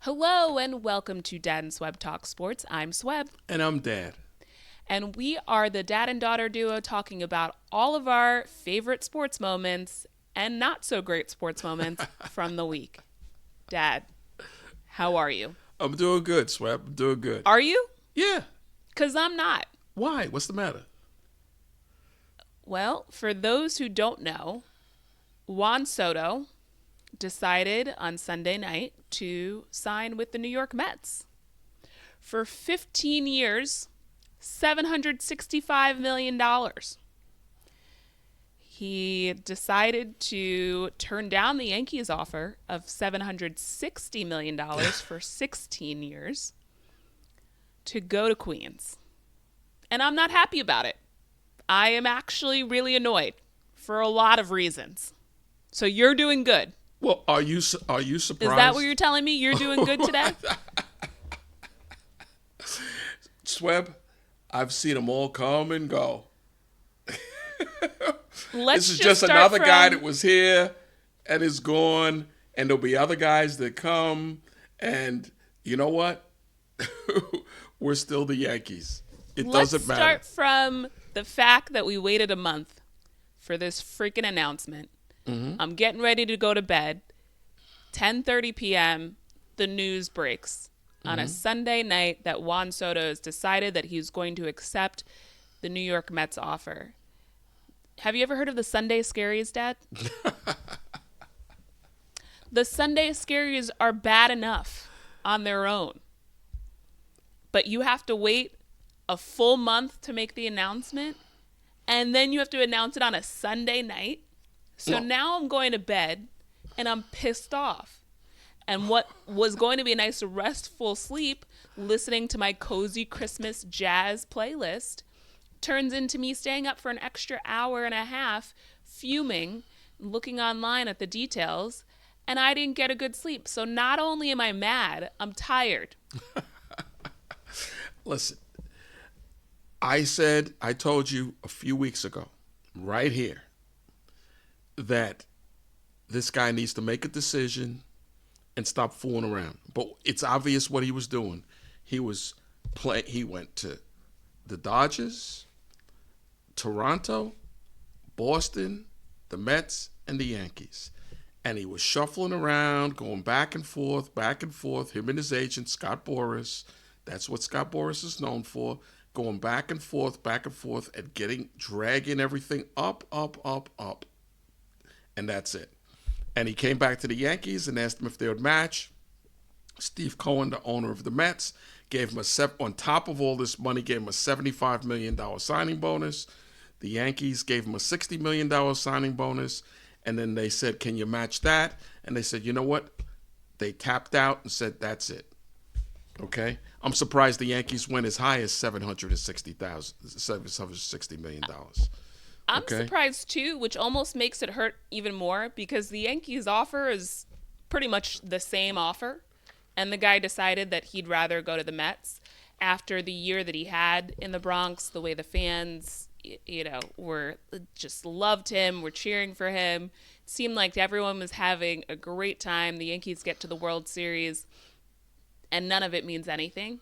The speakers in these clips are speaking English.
Hello and welcome to Dad and Swebb Talk Sports. I'm Swebb. And I'm Dad. And we are the dad and daughter duo talking about all of our favorite sports moments and not so great sports moments from the week. Dad, how are you? I'm doing good, Swebb. I'm doing good. Are you? Yeah. Because I'm not. Why? What's the matter? Well, for those who don't know, Juan Soto decided on Sunday night to sign with the New York Mets for 15 years, $765 million. He decided to turn down the Yankees' offer of $760 million for 16 years to go to Queens. And I'm not happy about it. I am actually really annoyed for a lot of reasons. So you're doing good. Well, are you surprised? Is that what you're telling me? You're doing good today? Swebb, I've seen them all come and go. Let's this is just another guy that was here and is gone, and there'll be other guys that come, and you know what? We're still the Yankees. It doesn't matter. Let's start from the fact that we waited a month for this freaking announcement. Mm-hmm. I'm getting ready to go to bed. 10:30 p.m., the news breaks on a Sunday night that Juan Soto has decided that he's going to accept the New York Mets offer. Have you ever heard of the Sunday Scaries, Dad? The Sunday Scaries are bad enough on their own. But you have to wait a full month to make the announcement, and then you have to announce it on a Sunday night. So now I'm going to bed, and I'm pissed off. And what was going to be a nice restful sleep, listening to my cozy Christmas jazz playlist, turns into me staying up for an extra hour and a half, fuming, looking online at the details, and I didn't get a good sleep. So not only am I mad, I'm tired. Listen, I told you a few weeks ago, right here, that this guy needs to make a decision and stop fooling around. But it's obvious what he was doing. He went to the Dodgers, Toronto, Boston, the Mets, and the Yankees. And he was shuffling around, going back and forth, him and his agent, Scott Boras. That's what Scott Boras is known for, going back and forth, and dragging everything up. And that's it. And he came back to the Yankees and asked them if they would match. Steve Cohen, the owner of the Mets, gave him on top of all this money, gave him a $75 million signing bonus. The Yankees gave him a $60 million signing bonus. And then they said, can you match that? And they said, you know what? They tapped out and said, that's it. Okay? I'm surprised the Yankees went as high as $760 million. I'm surprised too, which almost makes it hurt even more because the Yankees offer is pretty much the same offer. And the guy decided that he'd rather go to the Mets after the year that he had in the Bronx, the way the fans, were just loved him, were cheering for him. It seemed like everyone was having a great time. The Yankees get to the World Series and none of it means anything.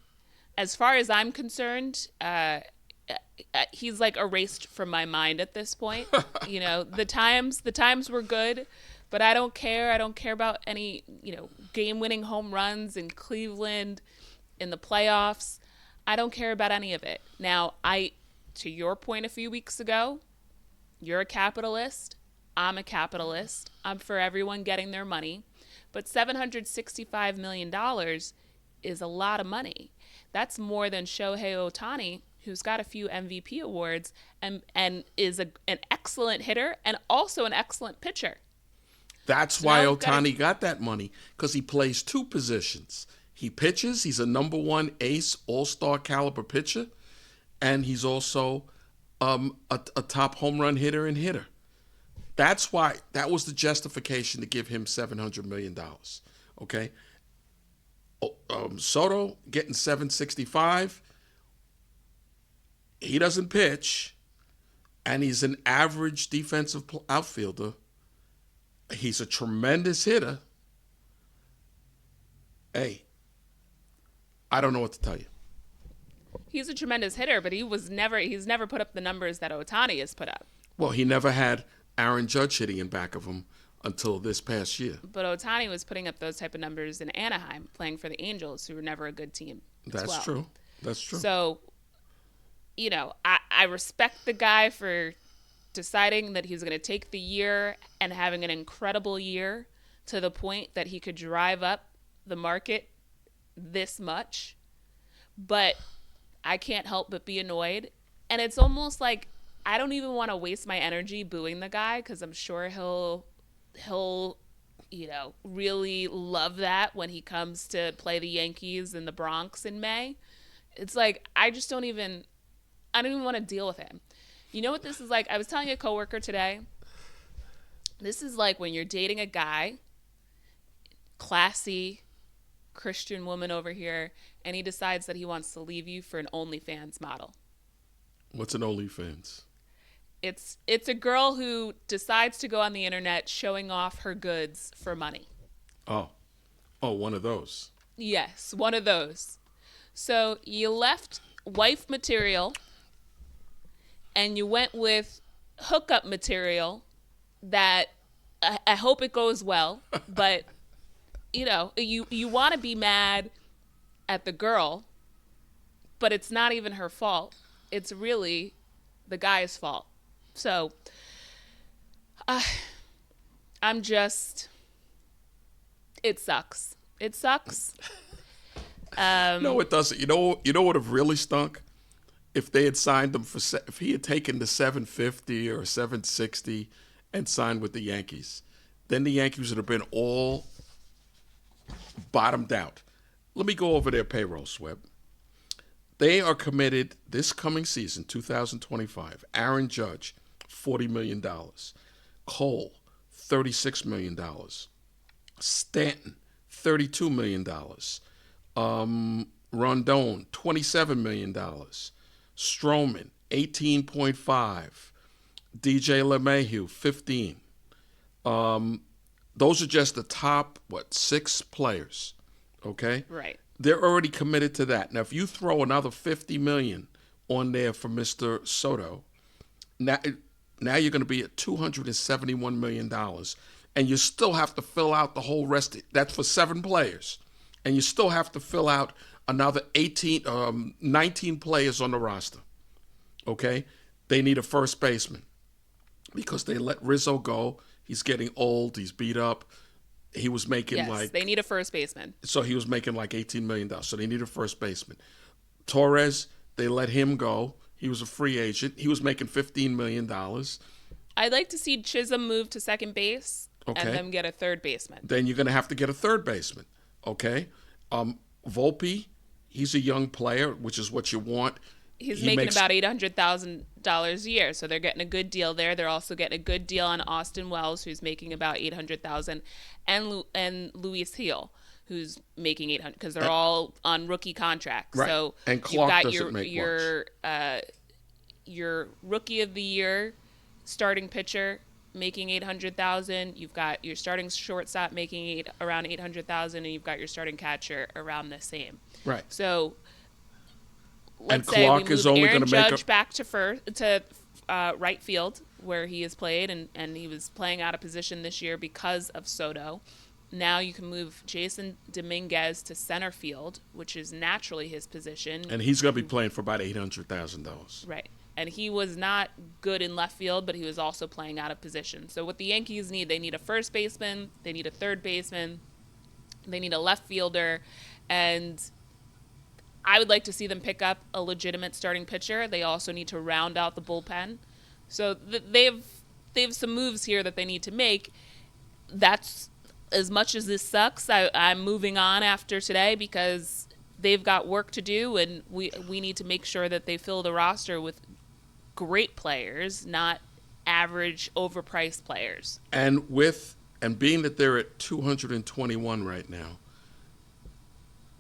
As far as I'm concerned, he's like erased from my mind at this point. The times were good, but I don't care. I don't care about any, game-winning home runs in Cleveland, in the playoffs. I don't care about any of it. Now, to your point a few weeks ago, you're a capitalist. I'm a capitalist. I'm for everyone getting their money. But $765 million is a lot of money. That's more than Shohei Ohtani, who's got a few MVP awards and is an excellent hitter and also an excellent pitcher. That's why Ohtani got that money, because he plays two positions. He pitches. He's a number one ace, all-star caliber pitcher, and he's also a top home run hitter and hitter. That's why that was the justification to give him $700 million. Okay? Soto getting $765. He doesn't pitch, and he's an average defensive outfielder. He's a tremendous hitter. Hey, I don't know what to tell you. He's a tremendous hitter, but he's never put up the numbers that Ohtani has put up. Well, he never had Aaron Judge hitting in back of him until this past year. But Ohtani was putting up those type of numbers in Anaheim, playing for the Angels, who were never a good team. That's true. That's true. So, I respect the guy for deciding that he's going to take the year and having an incredible year to the point that he could drive up the market this much. But I can't help but be annoyed. And it's almost like I don't even want to waste my energy booing the guy, because I'm sure he'll really love that when he comes to play the Yankees in the Bronx in May. It's like I don't even want to deal with him. You know what this is like? I was telling a coworker today. This is like when you're dating a guy, classy Christian woman over here, and he decides that he wants to leave you for an OnlyFans model. What's an OnlyFans? It's a girl who decides to go on the internet showing off her goods for money. Oh, one of those. Yes, one of those. So you left wife material and you went with hookup material that I hope it goes well, but you want to be mad at the girl, but it's not even her fault. It's really the guy's fault. So I'm just, it sucks. It sucks. No, it doesn't. You know what would have really stunk? If they had signed him if he had taken the 750 or 760 and signed with the Yankees, then the Yankees would have been all bottomed out. Let me go over their payroll, Swebb. They are committed this coming season, 2025. Aaron Judge, $40 million. Cole, $36 million. Stanton, $32 million. Rondon, $27 million. Stroman, 18.5. DJ LeMahieu, 15. Those are just the top, 6 players, okay? Right. They're already committed to that. Now, if you throw another $50 million on there for Mr. Soto, now you're going to be at $271 million, and you still have to fill out the whole rest. That's for 7 players. And you still have to fill out another 19 players on the roster, okay? They need a first baseman because they let Rizzo go. He's getting old. He's beat up. He was making they need a first baseman. So he was making like $18 million. So they need a first baseman. Torres, they let him go. He was a free agent. He was making $15 million. I'd like to see Chisholm move to second base and then get a third baseman. Then you're going to have to get a third baseman. Okay. Volpe, he's a young player, which is what you want. He making about $800,000 a year, so they're getting a good deal there. They're also getting a good deal on Austin Wells, who's making about $800,000, and Luis Heel, who's making $800,000 because they're all on rookie contracts. Right. So and Clark you've got doesn't make your rookie of the year starting pitcher making $800,000. You've got your starting shortstop making around $800,000, and you've got your starting catcher around the same. Right. So and let's say Clark we is move only Aaron going to make Judge back to right field where he has played, and he was playing out of position this year because of Soto. Now you can move Jason Dominguez to center field, which is naturally his position. And he's going to be playing for about $800,000. Right. And he was not good in left field, but he was also playing out of position. So what the Yankees need, they need a first baseman, they need a third baseman, they need a left fielder, and I would like to see them pick up a legitimate starting pitcher. They also need to round out the bullpen. So they have some moves here that they need to make. That's as much as this sucks. I'm moving on after today because they've got work to do, and we need to make sure that they fill the roster with great players, not average, overpriced players. And being that they're at 221 right now,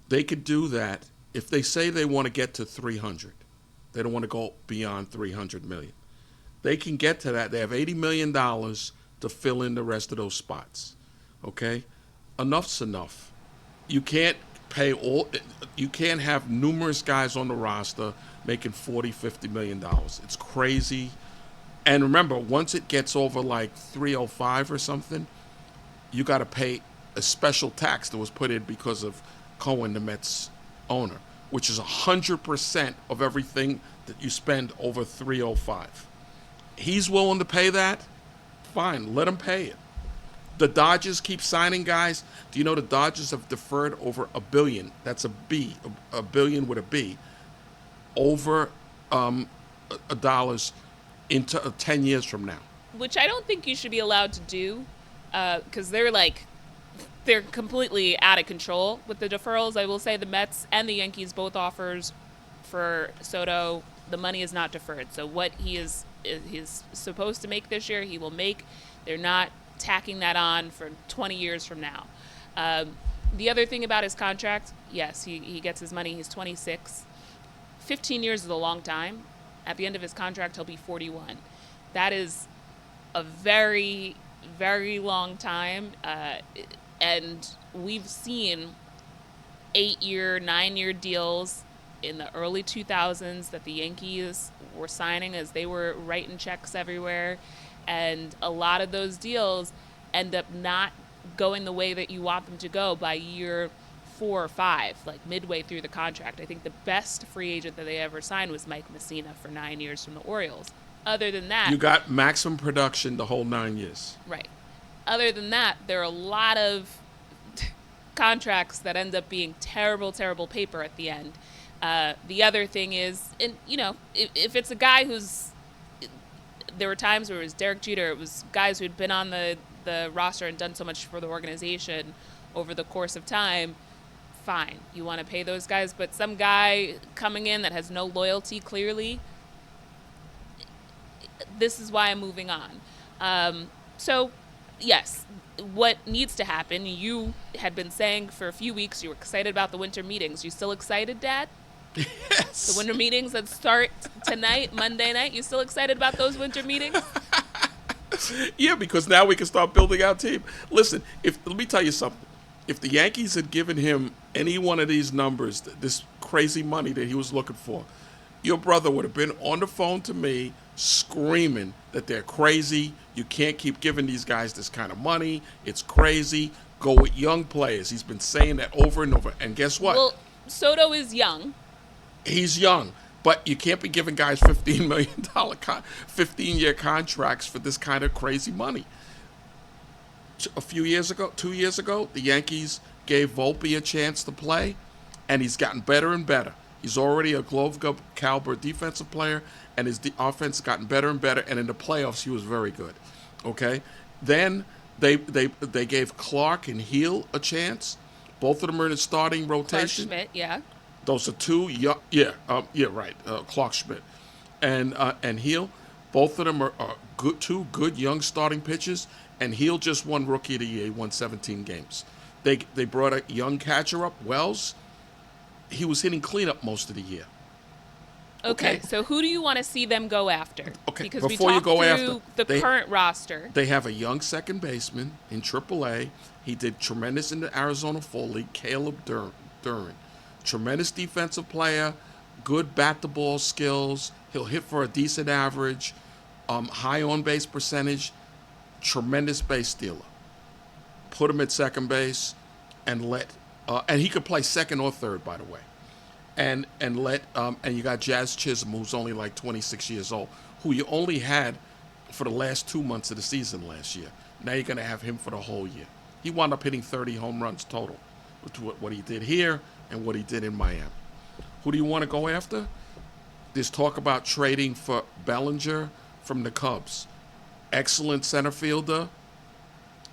they could do that if they say they want to get to 300. They don't want to go beyond 300 million. They can get to that. They have $80 million to fill in the rest of those spots. Okay? Enough's enough. You can't pay all. You can't have numerous guys on the roster making 40, $50 million. It's crazy. And remember, once it gets over like 305 or something, you got to pay a special tax that was put in because of Cohen, the Mets owner, which is 100% of everything that you spend over 305. He's willing to pay that. Fine, let him pay it. The Dodgers keep signing guys. Do you know the Dodgers have deferred over $1 billion? That's a billion with a B, over dollars into 10 years from now. Which I don't think you should be allowed to do, because they're completely out of control with the deferrals. I will say the Mets and the Yankees both offers for Soto. The money is not deferred. So what he's supposed to make this year, he will make. They're not tacking that on for 20 years from now. The other thing about his contract, yes, he gets his money. He's 26. 15 years is a long time. At the end of his contract, he'll be 41. That is a very, very long time. And we've seen 8-year, 9-year deals in the early 2000s that the Yankees were signing as they were writing checks everywhere. And a lot of those deals end up not going the way that you want them to go by year 4 or 5, like midway through the contract. I think the best free agent that they ever signed was Mike Messina for 9 years from the Orioles. Other than that, you got maximum production the whole 9 years. Right. Other than that, there are a lot of contracts that end up being terrible, terrible paper at the end. The other thing is, and if it's a guy there were times where it was Derek Jeter, it was guys who'd been on the roster and done so much for the organization over the course of time, fine. You want to pay those guys, but some guy coming in that has no loyalty, clearly, this is why I'm moving on. So, yes, what needs to happen, you had been saying for a few weeks you were excited about the winter meetings. You still excited, Dad? Yes. The winter meetings that start tonight, Monday night, you still excited about those winter meetings? Yeah, because now we can start building our team. Listen, let me tell you something. If the Yankees had given him any one of these numbers, this crazy money that he was looking for, your brother would have been on the phone to me screaming that they're crazy. You can't keep giving these guys this kind of money. It's crazy. Go with young players. He's been saying that over and over. And guess what? Well, Soto is young. He's young. But you can't be giving guys $15 million 15-year contracts for this kind of crazy money. A few years ago, 2 years ago, the Yankees gave Volpe a chance to play, and he's gotten better and better. He's already a Glove caliber defensive player, and his offense has gotten better and better, and in the playoffs, he was very good. Okay? Then they gave Clark and Heel a chance. Both of them are in the starting rotation. Clark Schmidt, yeah. Those are two young, right. Clark Schmidt and Heel, both of them are two good young starting pitchers. And Heel just won Rookie of the Year. He won 17 games. They brought a young catcher up, Wells. He was hitting cleanup most of the year. Okay, so who do you want to see them go after? Okay, because before we you go through after the current roster. They have a young second baseman in AAA. He did tremendous in the Arizona Fall League, Caleb Duran. Tremendous defensive player, good bat-to-ball skills. He'll hit for a decent average, high on-base percentage, tremendous base stealer. Put him at second base and and he could play second or third, by the way. And you got Jazz Chisholm, who's only like 26 years old, who you only had for the last 2 months of the season last year. Now you're going to have him for the whole year. He wound up hitting 30 home runs total, what he did here and what he did in Miami. Who do you want to go after? There's talk about trading for Bellinger from the Cubs. Excellent center fielder,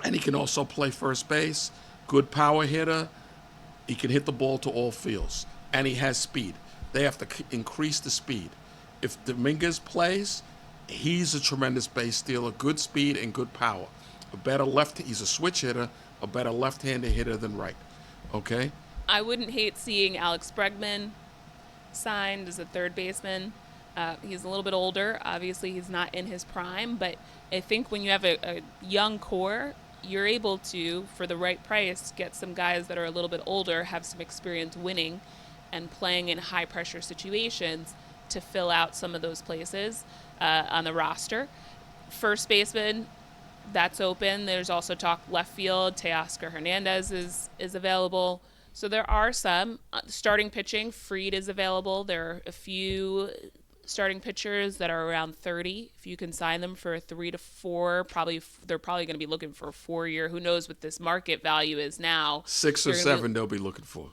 and he can also play first base. Good power hitter. He can hit the ball to all fields, and he has speed. They have to increase the speed. If Dominguez plays, he's a tremendous base stealer, good speed and good power. He's a switch hitter, a better left-handed hitter than right. Okay? I wouldn't hate seeing Alex Bregman signed as a third baseman. He's a little bit older. Obviously, he's not in his prime, but I think when you have a young core, you're able to, for the right price, get some guys that are a little bit older, have some experience winning and playing in high pressure situations to fill out some of those places on the roster. First baseman, that's open. There's also talk left field. Teoscar Hernandez is available. So there are some. Starting pitching, Fried is available. There are a few starting pitchers that are around 30. If you can sign them for a 3 to 4, they're probably going to be looking for a 4 year. Who knows what this market value is now? 6 or 7 they'll be looking for.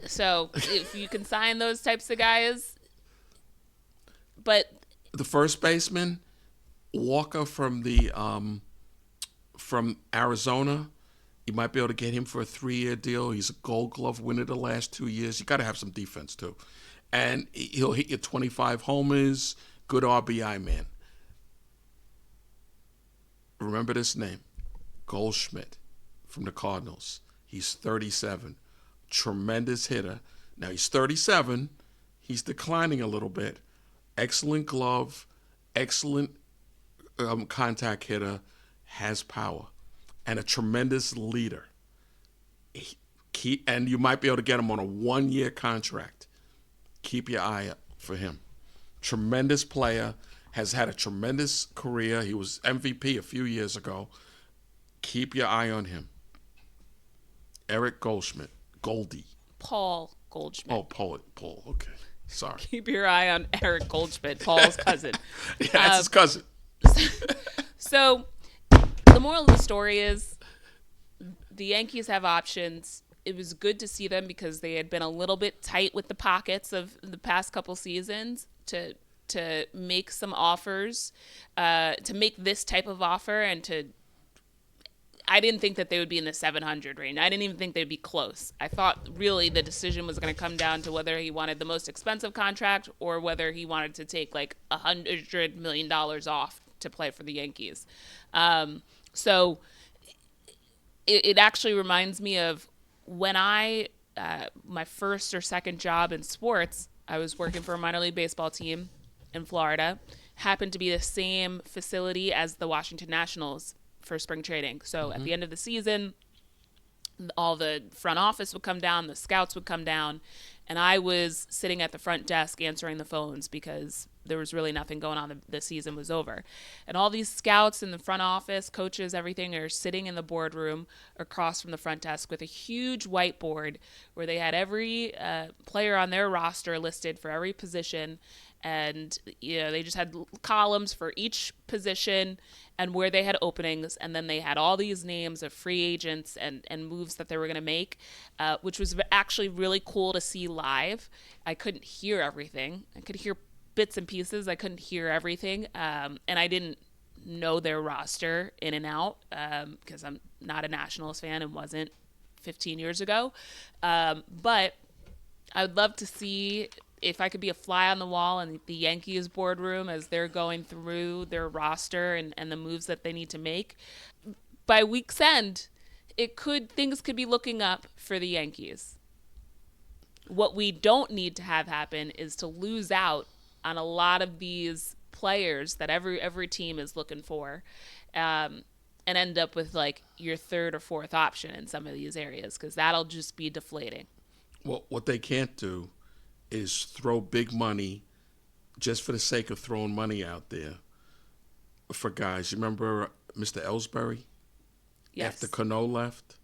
So if you can sign those types of guys, but the first baseman, Walker from Arizona, you might be able to get him for a 3-year deal. He's a Gold Glove winner the last 2 years. You got to have some defense too, and he'll hit you 25 homers. Good RBI man. Remember this name, Goldschmidt from the Cardinals. He's 37, tremendous hitter. Now he's 37. He's declining a little bit. Excellent glove, excellent contact hitter, has power, and a tremendous leader. And you might be able to get him on a 1-year contract. Keep your eye up for him. Tremendous player, has had a tremendous career. He was MVP a few years ago. Keep your eye on him. Eric Goldschmidt. Goldie. Paul Goldschmidt. Oh, Paul. Okay. Sorry. Keep your eye on Eric Goldschmidt, Paul's cousin. Yeah, that's his cousin. So the moral of the story is the Yankees have options. It was good to see them because they had been a little bit tight with the pockets of the past couple seasons to make some offers, to make this type of offer, and I didn't think that they would be in the 700 range. I didn't even think they'd be close. I thought really the decision was going to come down to whether he wanted the most expensive contract or whether he wanted to take like $100 million off to play for the Yankees. So it actually reminds me of when my first or second job in sports, I was working for a minor league baseball team in Florida, happened to be the same facility as the Washington Nationals for spring training. So at the end of the season, all the front office would come down, the scouts would come down, and I was sitting at the front desk answering the phones because there was really nothing going on. The season was over. And all these scouts in the front office, coaches, everything are sitting in the boardroom across from the front desk with a huge whiteboard where they had every player on their roster listed for every position. And they just had columns for each position and where they had openings, and then they had all these names of free agents and moves that they were going to make, which was actually really cool to see live. I couldn't hear everything. I could hear bits and pieces. I couldn't hear everything, and I didn't know their roster in and out because I'm not a Nationals fan and wasn't 15 years ago. But I would love to see if I could be a fly on the wall in the Yankees boardroom as they're going through their roster and the moves that they need to make. By week's end, things could be looking up for the Yankees. What we don't need to have happen is to lose out on a lot of these players that every team is looking for, and end up with like your third or fourth option in some of these areas, because that'll just be deflating. Well, what they can't do is throw big money just for the sake of throwing money out there for guys. You remember Mr. Ellsbury? Yes. After Cano left?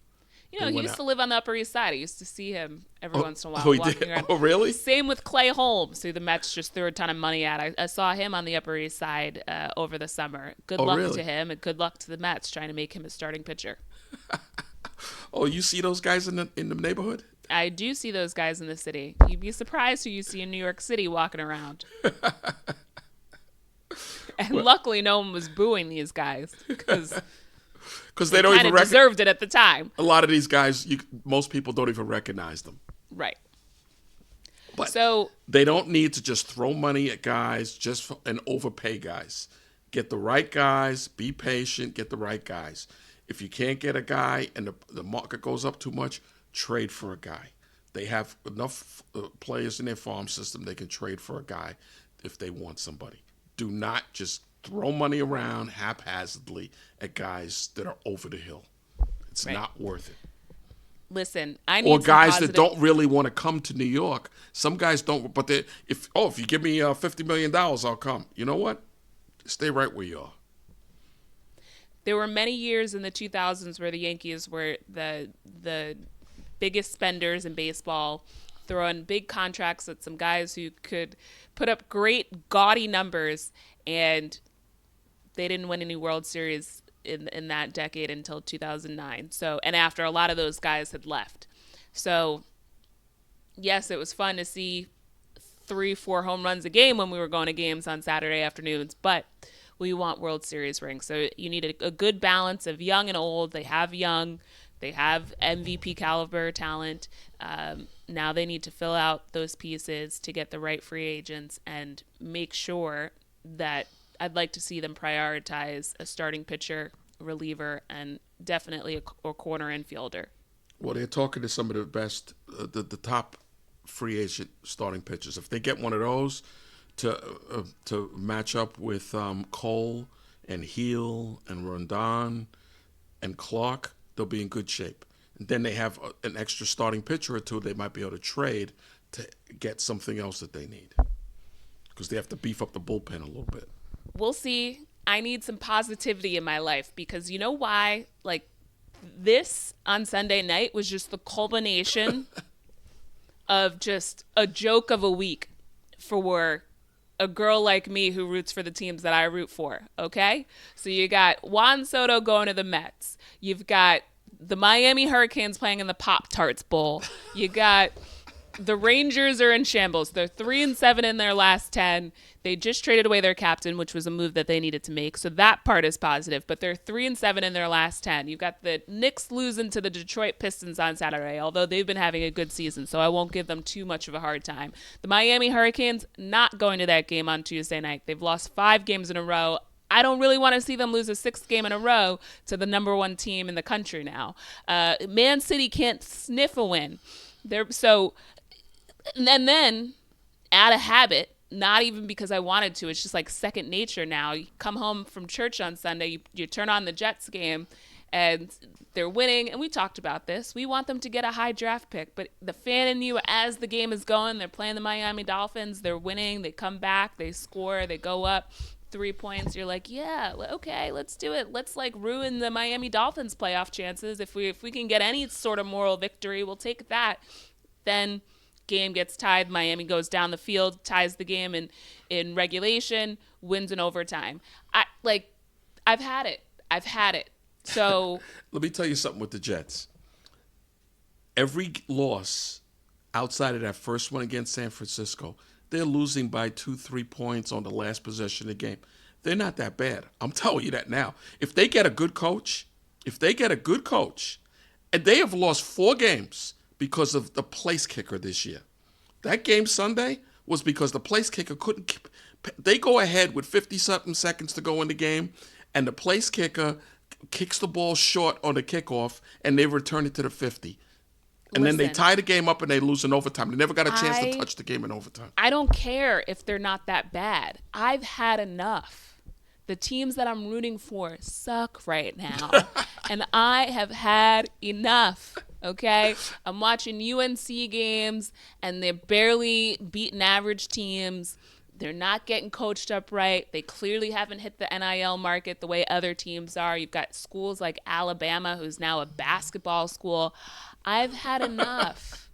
He used to live on the Upper East Side. I used to see him every once in a while he walking did? around. Oh, really? Same with Clay Holmes, who the Mets just threw a ton of money at. I saw him on the Upper East Side over the summer. Good luck to him, and good luck to the Mets trying to make him a starting pitcher. Oh, you see those guys in the neighborhood? I do see those guys in the city. You'd be surprised who you see in New York City walking around. And luckily no one was booing these guys because they don't even deserved it at the time. A lot of these guys, most people don't even recognize them. Right. But they don't need to just throw money at guys and overpay guys. Get the right guys, be patient, get the right guys. If you can't get a guy and the market goes up too much, trade for a guy. They have enough players in their farm system they can trade for a guy if they want somebody. Do not just throw money around haphazardly at guys that are over the hill. It's not worth it. Listen, I need or some guys positive... that don't really want to come to New York. Some guys don't, but if you give me $50 million, I'll come. You know what? Stay right where you are. There were many years in the 2000s where the Yankees were the biggest spenders in baseball, throwing big contracts at some guys who could put up great, gaudy numbers, and they didn't win any World Series in that decade until 2009. So, and after a lot of those guys had left. So, yes, it was fun to see 3-4 home runs a game when we were going to games on Saturday afternoons, but we want World Series rings. So you need a good balance of young and old. They have young. They have MVP caliber talent. Now they need to fill out those pieces to get the right free agents and make sure that I'd like to see them prioritize a starting pitcher, reliever, and definitely a corner infielder. Well, they're talking to some of the best, the top free agent starting pitchers. If they get one of those to match up with Cole and Heel and Rondon and Clark, they'll be in good shape. And then they have an extra starting pitcher or two they might be able to trade to get something else that they need, because they have to beef up the bullpen a little bit. We'll see. I need some positivity in my life, because you know why? Like, this on Sunday night was just the culmination of just a joke of a week for a girl like me who roots for the teams that I root for, okay? So you got Juan Soto going to the Mets. You've got the Miami Hurricanes playing in the Pop-Tarts Bowl. You got the Rangers are in shambles. They're 3-7 in their last 10. They just traded away their captain, which was a move that they needed to make. So that part is positive. But they're 3-7 in their last 10. You've got the Knicks losing to the Detroit Pistons on Saturday, although they've been having a good season, so I won't give them too much of a hard time. The Miami Hurricanes not going to that game on Tuesday night. They've lost 5 games in a row. I don't really want to see them lose a 6th game in a row to the number 1 team in the country now. Man City can't sniff a win. And then, out of habit, not even because I wanted to, it's just like second nature now. You come home from church on Sunday, you turn on the Jets game, and they're winning. And we talked about this. We want them to get a high draft pick. But the fan in you, as the game is going, they're playing the Miami Dolphins, they're winning, they come back, they score, they go up 3 points. You're like, yeah, okay, let's do it. Let's like ruin the Miami Dolphins playoff chances. If we can get any sort of moral victory, we'll take that. Then game gets tied. Miami goes down the field, ties the game in regulation, wins in overtime. I've had it. So let me tell you something with the Jets. Every loss outside of that first one against San Francisco, they're losing by 2-3 points on the last possession of the game. They're not that bad. I'm telling you that now. If they get a good coach, and they have lost 4 games because of the place kicker this year. That game Sunday was because the place kicker couldn't keep. They go ahead with 50-something seconds to go in the game, and the place kicker kicks the ball short on the kickoff, and they return it to the 50. And then they tie the game up and they lose in overtime. They never got a chance to touch the game in overtime. I don't care if they're not that bad. I've had enough. The teams that I'm rooting for suck right now. And I have had enough. Okay? I'm watching UNC games, and they're barely beating average teams. They're not getting coached up right. They clearly haven't hit the NIL market the way other teams are. You've got schools like Alabama, who's now a basketball school. I've had enough.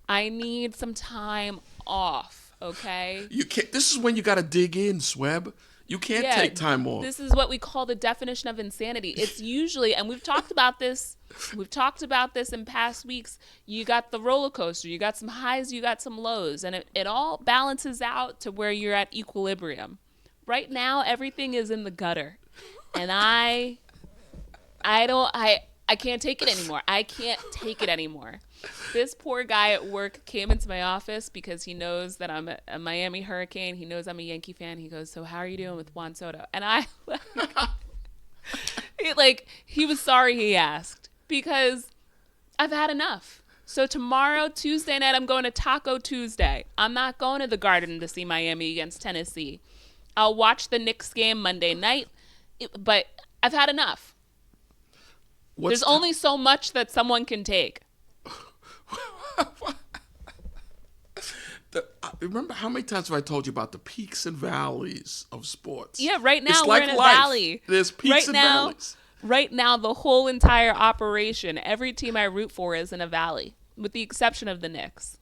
I need some time off, okay? You can't. This is when you got to dig in, Swebb. You can't take time off. This is what we call the definition of insanity. It's usually, and we've talked about this in past weeks, you got the roller coaster, you got some highs, you got some lows, and it all balances out to where you're at equilibrium. Right now, everything is in the gutter. And I can't take it anymore. I can't take it anymore. This poor guy at work came into my office because he knows that I'm a Miami Hurricane. He knows I'm a Yankee fan. He goes, so how are you doing with Juan Soto? And he was sorry he asked, because I've had enough. So tomorrow, Tuesday night, I'm going to Taco Tuesday. I'm not going to the Garden to see Miami against Tennessee. I'll watch the Knicks game Monday night, but I've had enough. There's only so much that someone can take. Remember how many times have I told you about the peaks and valleys of sports? Yeah, right now it's we're like in a life. valley. There's peaks and valleys. Right now, the whole entire operation, every team I root for is in a valley, with the exception of the Knicks.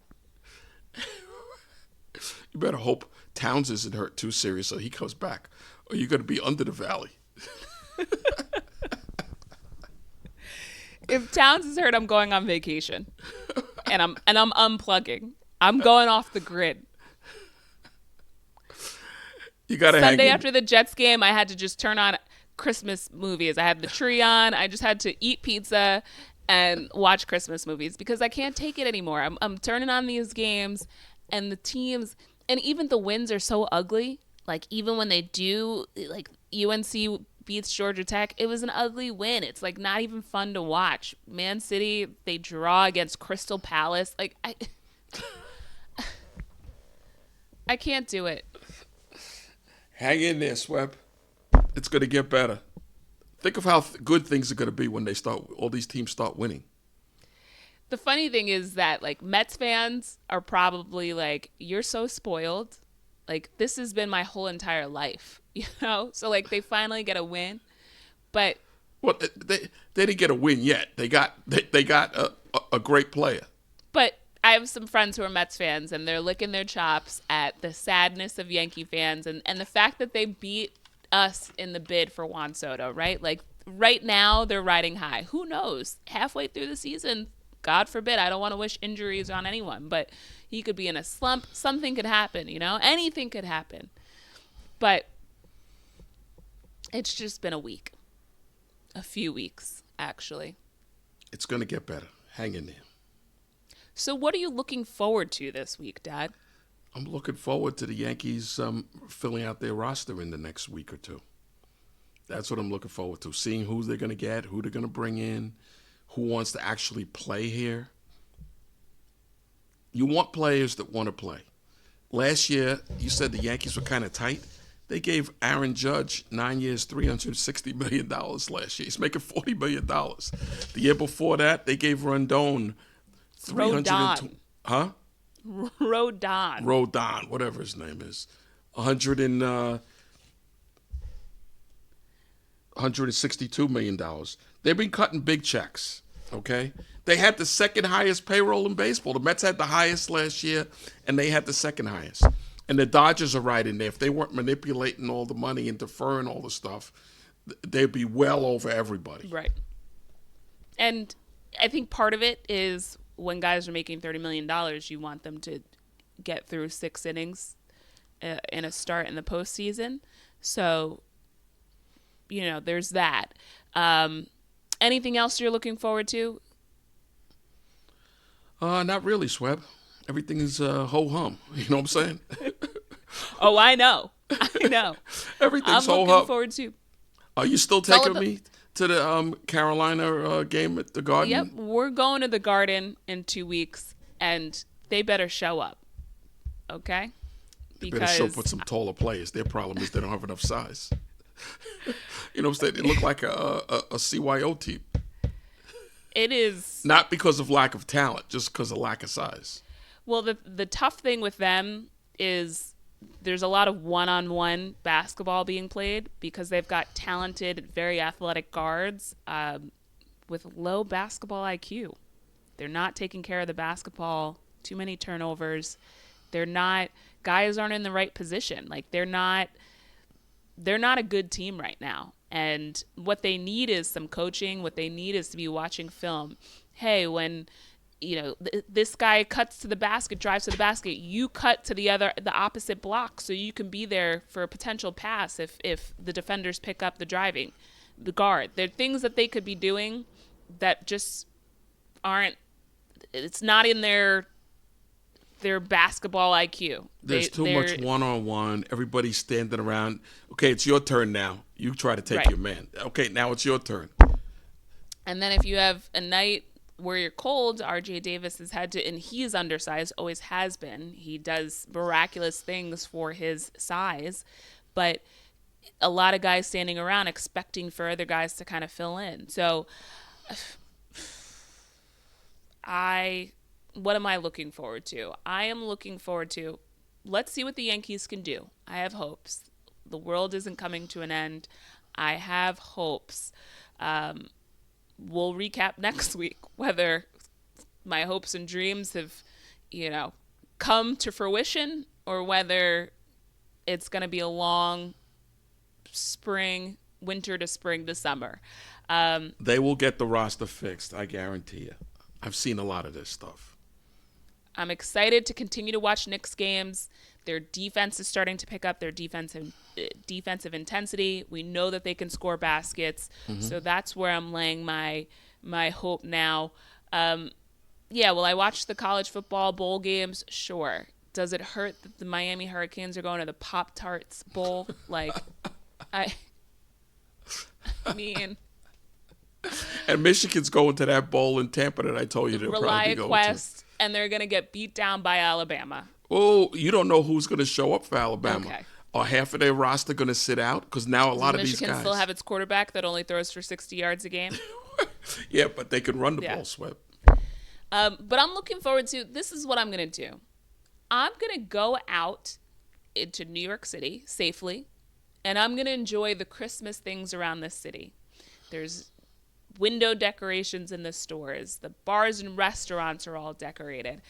You better hope Towns isn't hurt too seriously. He comes back, or you're going to be under the valley. If Towns is hurt, I'm going on vacation, and I'm unplugging. I'm going off the grid. You got to Sunday after the Jets game, I had to just turn on Christmas movies. I had the tree on. I just had to eat pizza and watch Christmas movies because I can't take it anymore. I'm turning on these games, and the teams, and even the wins are so ugly. Like, even when they do, like, UNC beats Georgia Tech, it was an ugly win. It's, like, not even fun to watch. Man City, they draw against Crystal Palace. Like, I can't do it. Hang in there, Swebb. It's going to get better. Think of how good things are going to be when all these teams start winning. The funny thing is that, like, Mets fans are probably like, you're so spoiled. Like, this has been my whole entire life, you know? So, like, they finally get a win. But well, they didn't get a win yet. They got a great player. But I have some friends who are Mets fans, and they're licking their chops at the sadness of Yankee fans and the fact that they beat us in the bid for Juan Soto, right? Like, right now, they're riding high. Who knows? Halfway through the season, God forbid, I don't want to wish injuries on anyone, but he could be in a slump. Something could happen, you know? Anything could happen. But it's just been a week. A few weeks, actually. It's going to get better. Hang in there. So what are you looking forward to this week, Dad? I'm looking forward to the Yankees filling out their roster in the next week or two. That's what I'm looking forward to, seeing who they're going to get, who they're going to bring in, who wants to actually play here. You want players that want to play. Last year, you said the Yankees were kind of tight. They gave Aaron Judge 9 years, $360 million last year. He's making $40 million. The year before that, they gave Rodon Rodon. Huh? Rodon, whatever his name is. $162 million. They've been cutting big checks, okay? They had the second highest payroll in baseball. The Mets had the highest last year, and they had the second highest. And the Dodgers are right in there. If they weren't manipulating all the money and deferring all the stuff, they'd be well over everybody. Right. And I think part of it is when guys are making $30 million, you want them to get through 6 innings in a start in the postseason. So, you know, there's that. Anything else you're looking forward to? Not really, Swebb. Everything is ho-hum. You know what I'm saying? Oh, I know. I know. Everything's ho-hum. I'm looking forward to. Are you still taking me to the Carolina game at the Garden? Yep, we're going to the Garden in 2 weeks, and they better show up. Okay? They better show up with some taller players. Their problem is they don't have enough size. You know what I'm saying? They look like a CYO team. It is. Not because of lack of talent, just because of lack of size. Well, the tough thing with them is there's a lot of one-on-one basketball being played because they've got talented, very athletic guards with low basketball IQ. They're not taking care of the basketball, too many turnovers. Guys aren't in the right position. Like, they're not a good team right now. And what they need is some coaching. What they need is to be watching film. Hey, when this guy cuts to the basket, drives to the basket, you cut to the opposite block so you can be there for a potential pass if the defenders pick up the guard. There are things that they could be doing that just aren't. It's not in their basketball IQ. There's too much one-on-one. Everybody's standing around. Okay, it's your turn now. You try to take your man. Okay, now it's your turn. And then if you have a night where you're cold, RJ Davis has had to, and he's undersized, always has been. He does miraculous things for his size. but a lot of guys standing around expecting for other guys to kind of fill in. So what am I looking forward to? I am looking forward to, let's see what the Yankees can do. I have hopes. The world isn't coming to an end. I have hopes. We'll recap next week whether my hopes and dreams have, come to fruition, or whether it's going to be a long winter to spring to summer. They will get the roster fixed, I guarantee you. I've seen a lot of this stuff. I'm excited to continue to watch Knicks games. Their defense is starting to pick up their defensive intensity. We know that they can score baskets. So that's where I'm laying my hope now. Will I watch the college football bowl games? Sure. Does it hurt that the Miami Hurricanes are going to the Pop-Tarts Bowl? I mean... And Michigan's going to that bowl in Tampa that I told you they'll probably go to. And they're going to get beat down by Alabama. Oh, you don't know who's going to show up for Alabama. Okay. Are half of their roster going to sit out? Because now a lot of these guys... Michigan still have its quarterback that only throws for 60 yards a game? Yeah, but they can run the ball, Swebb. But I'm looking forward to... This is what I'm going to do. I'm going to go out into New York City safely, and I'm going to enjoy the Christmas things around this city. There's window decorations in the stores. The bars and restaurants are all decorated.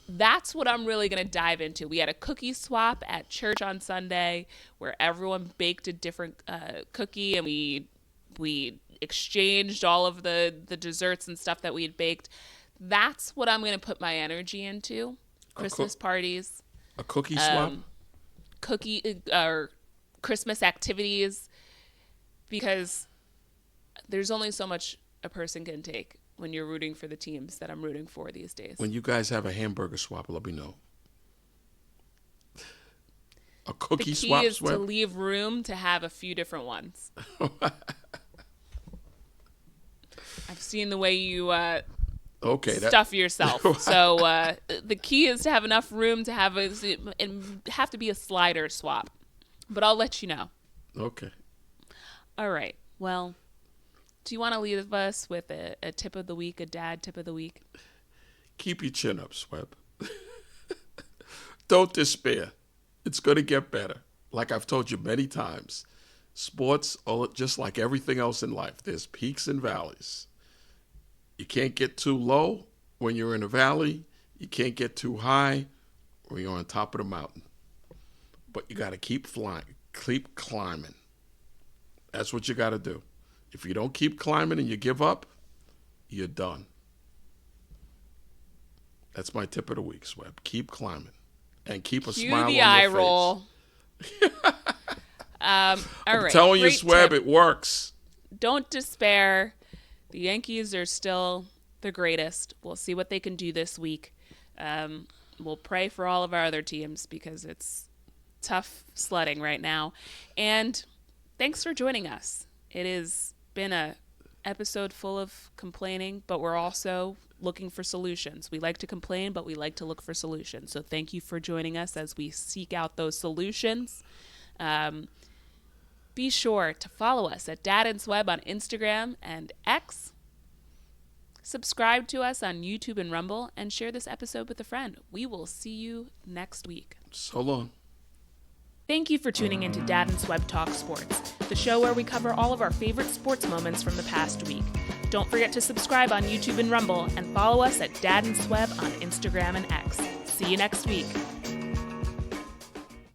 That's what I'm really going to dive into. We had a cookie swap at church on Sunday where everyone baked a different cookie, and we exchanged all of the desserts and stuff that we had baked. That's what I'm going to put my energy into. Christmas parties. A cookie swap? Or Christmas activities, because there's only so much a person can take when you're rooting for the teams that I'm rooting for these days. When you guys have a hamburger swap, let me know. A cookie swap? The key is to leave room to have a few different ones. I've seen the way you stuff yourself. So the key is to have enough room to have to be a slider swap. But I'll let you know. Okay. All right. Well, do you want to leave us with a tip of the week, a dad tip of the week? Keep your chin up, Swebb. Don't despair. It's going to get better. Like I've told you many times, sports are just like everything else in life. There's peaks and valleys. You can't get too low when you're in a valley. You can't get too high when you're on top of the mountain. But you got to keep flying, keep climbing. That's what you got to do. If you don't keep climbing and you give up, you're done. That's my tip of the week, Swebb. Keep climbing. And keep a smile on your face. Cue the eye roll. I'm telling you, Swebb, it works. Don't despair. The Yankees are still the greatest. We'll see what they can do this week. We'll pray for all of our other teams because it's tough sledding right now. And thanks for joining us. It has been a episode full of complaining, but we're also looking for solutions. We like to complain, but we like to look for solutions. So thank you for joining us as we seek out those solutions. Be sure to follow us at Dad and Swebb on Instagram and X. Subscribe to us on YouTube and Rumble, and share this episode with a friend. We will see you next week. So long. Thank you for tuning in to Dad and Swebb Talk Sports, the show where we cover all of our favorite sports moments from the past week. Don't forget to subscribe on YouTube and Rumble, and follow us at Dad and Swebb on Instagram and X. See you next week.